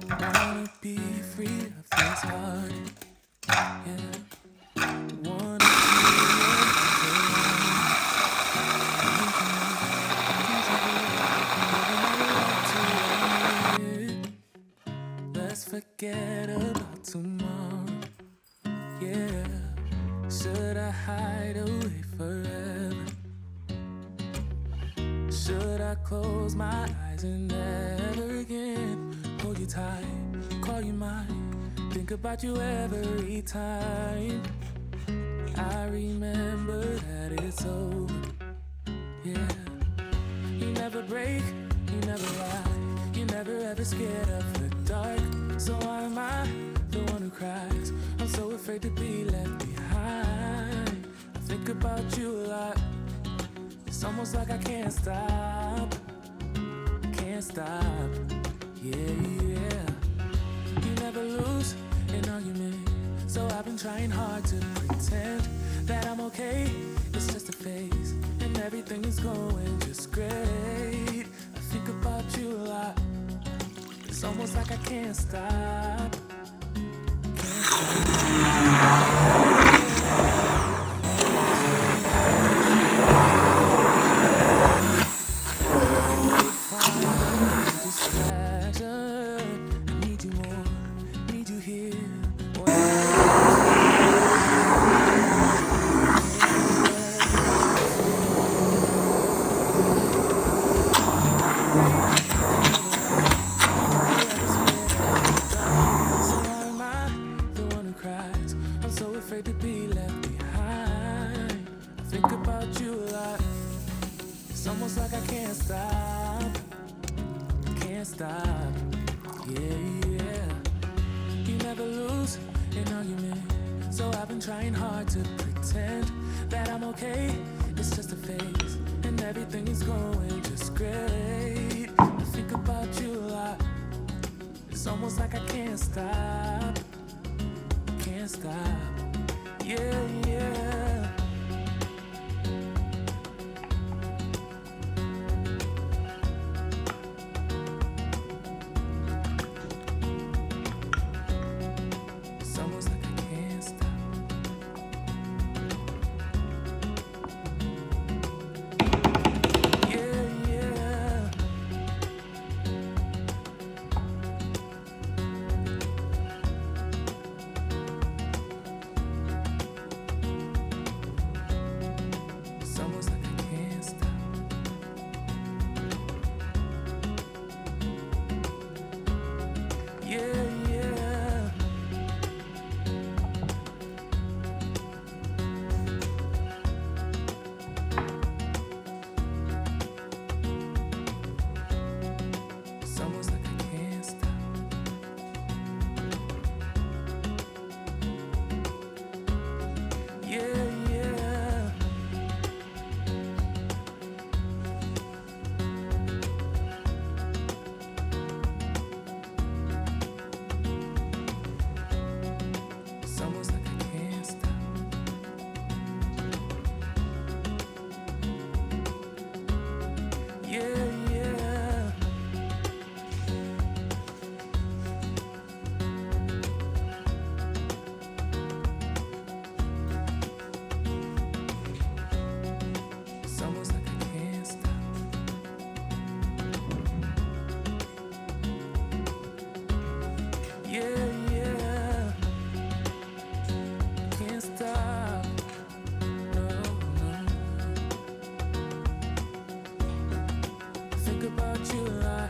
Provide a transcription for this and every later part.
Wanna be free of this heart, yeah. Wanna let's forget about tomorrow, yeah. Should I hide away forever? Should I close my eyes and never again hold you tight, call you mine, think about you every time? I remember that it's over, yeah. You never break, you never lie, you never ever scared of the dark. So why am I the one who cries? I'm so afraid to be left behind. I think about you a lot. It's almost like I can't stop, yeah, yeah. You never lose an argument, so I've been trying hard to pretend that I'm okay. It's just a phase, and everything is going just great. I think about you a lot. It's almost like I can't stop, to be left behind. I think about you a lot. It's almost like I can't stop, yeah, yeah. You never lose an argument, so I've been trying hard to pretend that I'm okay. It's just a phase, and everything is going just great. I think about you a lot. It's almost like I can't stop, yeah, yeah. It's almost like I can't stop. Yeah, yeah. It's almost like I can't stop. Yeah, yeah. It's almost like I can't stop. Yeah, yeah. It's almost like I can't stop. Yeah, yeah. It's almost like I can't stop. Yeah, yeah. Can't stop. No, no. Think about you a lot.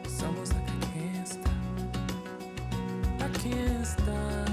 It's almost like I can't stop. I can't stop.